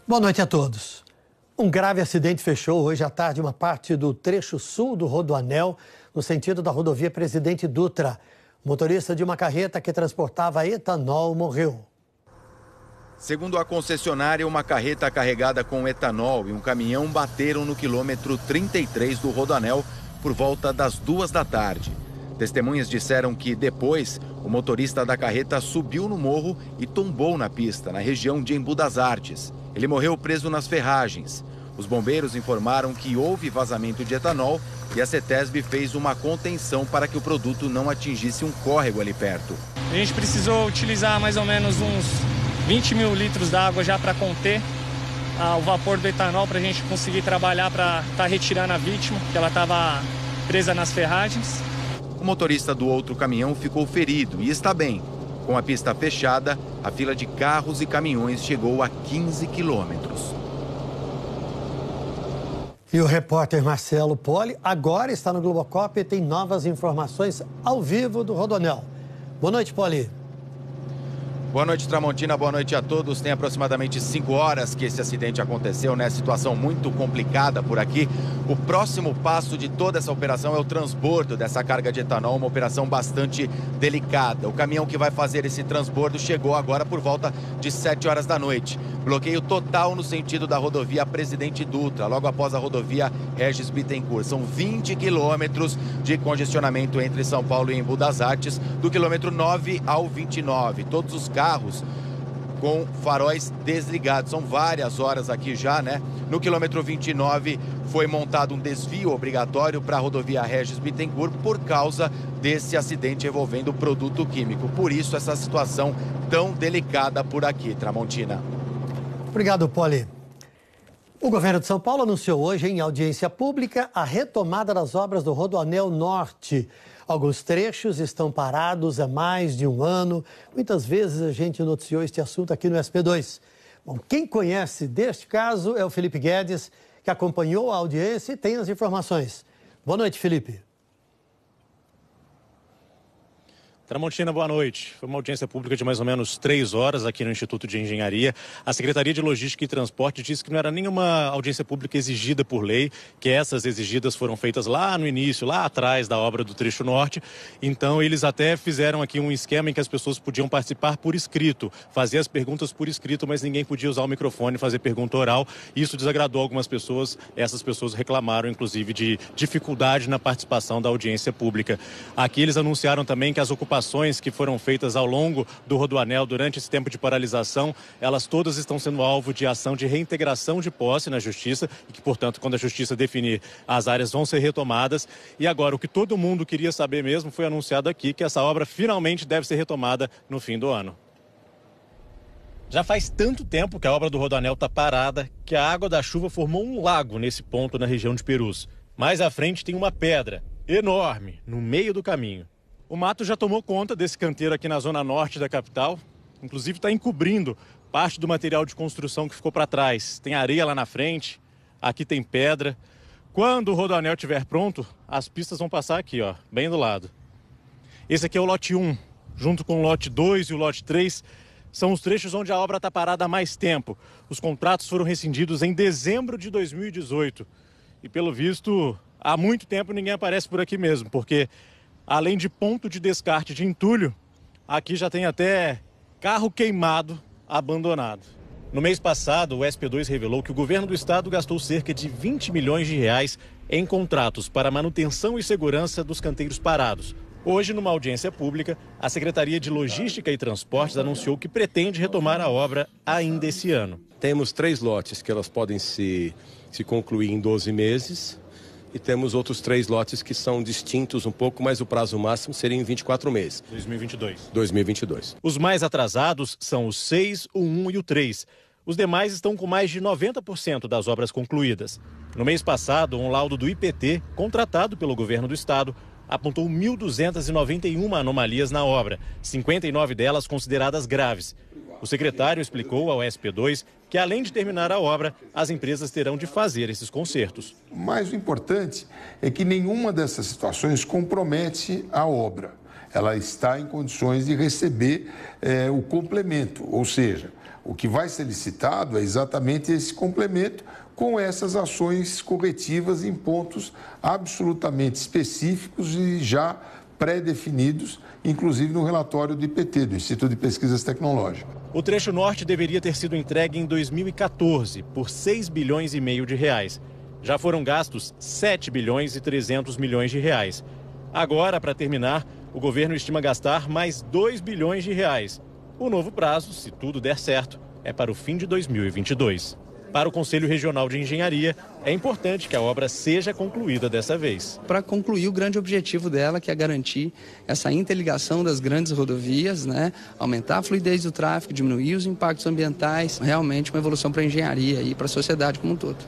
Boa noite a todos. Um grave acidente fechou hoje à tarde uma parte do trecho sul do Rodoanel, no sentido da rodovia Presidente Dutra. O motorista de uma carreta que transportava etanol morreu. Segundo a concessionária, uma carreta carregada com etanol e um caminhão bateram no quilômetro 33 do Rodoanel por volta das 2 da tarde. Testemunhas disseram que depois o motorista da carreta subiu no morro e tombou na pista, na região de Embu das Artes. Ele morreu preso nas ferragens. Os bombeiros informaram que houve vazamento de etanol e a CETESB fez uma contenção para que o produto não atingisse um córrego ali perto. A gente precisou utilizar mais ou menos uns 20 mil litros d'água já para conter o vapor do etanol, para a gente conseguir trabalhar para estar retirando a vítima, que ela estava presa nas ferragens. O motorista do outro caminhão ficou ferido e está bem. Com a pista fechada, a fila de carros e caminhões chegou a 15 quilômetros. E o repórter Marcelo Poli agora está no Globocop e tem novas informações ao vivo do Rodoanel. Boa noite, Poli. Boa noite, Tramontina. Boa noite a todos. Tem aproximadamente 5 horas que esse acidente aconteceu, né? Situação muito complicada por aqui. O próximo passo de toda essa operação é o transbordo dessa carga de etanol, uma operação bastante delicada. O caminhão que vai fazer esse transbordo chegou agora por volta de 7 horas da noite. Bloqueio total no sentido da rodovia Presidente Dutra, logo após a rodovia Regis Bittencourt. São 20 quilômetros de congestionamento entre São Paulo e Embu das Artes, do quilômetro 9 ao 29. Todos os carros com faróis desligados. São várias horas aqui já, né? No quilômetro 29 foi montado um desvio obrigatório para a rodovia Regis Bittencourt por causa desse acidente envolvendo produto químico. Por isso essa situação tão delicada por aqui, Tramontina. Obrigado, Poli. O governo de São Paulo anunciou hoje em audiência pública a retomada das obras do Rodoanel Norte. Alguns trechos estão parados há mais de um ano. Muitas vezes a gente noticiou este assunto aqui no SP2. Bom, quem conhece deste caso é o Felipe Guedes, que acompanhou a audiência e tem as informações. Boa noite, Felipe. Tramontina, boa noite. Foi uma audiência pública de mais ou menos 3 horas aqui no Instituto de Engenharia. A Secretaria de Logística e Transporte disse que não era nenhuma audiência pública exigida por lei, que essas exigidas foram feitas lá no início, lá atrás da obra do Trecho Norte. Então, eles até fizeram aqui um esquema em que as pessoas podiam participar por escrito, fazer as perguntas por escrito, mas ninguém podia usar o microfone e fazer pergunta oral. Isso desagradou algumas pessoas. Essas pessoas reclamaram, inclusive, de dificuldade na participação da audiência pública. Aqui eles anunciaram também que as ocupações que foram feitas ao longo do Rodoanel durante esse tempo de paralisação, elas todas estão sendo alvo de ação de reintegração de posse na Justiça e que, portanto, quando a Justiça definir, as áreas vão ser retomadas. E agora, o que todo mundo queria saber mesmo foi anunciado aqui, que essa obra finalmente deve ser retomada no fim do ano. Já faz tanto tempo que a obra do Rodoanel está parada que a água da chuva formou um lago nesse ponto na região de Perus. Mais à frente tem uma pedra enorme no meio do caminho. O mato já tomou conta desse canteiro aqui na zona norte da capital. Inclusive está encobrindo parte do material de construção que ficou para trás. Tem areia lá na frente, aqui tem pedra. Quando o Rodoanel estiver pronto, as pistas vão passar aqui, ó, bem do lado. Esse aqui é o lote 1, junto com o lote 2 e o lote 3. São os trechos onde a obra está parada há mais tempo. Os contratos foram rescindidos em dezembro de 2018. E pelo visto, há muito tempo ninguém aparece por aqui mesmo, porque além de ponto de descarte de entulho, aqui já tem até carro queimado abandonado. No mês passado, o SP2 revelou que o governo do estado gastou cerca de 20 milhões de reais em contratos para manutenção e segurança dos canteiros parados. Hoje, numa audiência pública, a Secretaria de Logística e Transportes anunciou que pretende retomar a obra ainda esse ano. Temos 3 lotes que elas podem se concluir em 12 meses. E temos outros 3 lotes que são distintos um pouco, mas o prazo máximo seria em 24 meses. 2022. Os mais atrasados são o 6, o 1 e o 3. Os demais estão com mais de 90% das obras concluídas. No mês passado, um laudo do IPT, contratado pelo governo do estado, apontou 1.291 anomalias na obra, 59 delas consideradas graves. O secretário explicou ao SP2 que, além de terminar a obra, as empresas terão de fazer esses consertos. Mas o importante é que nenhuma dessas situações compromete a obra. Ela está em condições de receber o complemento, ou seja, O que vai ser licitado é exatamente esse complemento com essas ações corretivas em pontos absolutamente específicos e já pré-definidos, inclusive no relatório do IPT, do Instituto de Pesquisas Tecnológicas. O trecho norte deveria ter sido entregue em 2014 por 6 bilhões e meio de reais. Já foram gastos 7 bilhões e 300 milhões de reais. Agora, para terminar, o governo estima gastar mais 2 bilhões de reais. O novo prazo, se tudo der certo, é para o fim de 2022. Para o Conselho Regional de Engenharia, é importante que a obra seja concluída dessa vez. Para concluir o grande objetivo dela, que é garantir essa interligação das grandes rodovias, né? Aumentar a fluidez do tráfego, diminuir os impactos ambientais, realmente uma evolução para a engenharia e para a sociedade como um todo.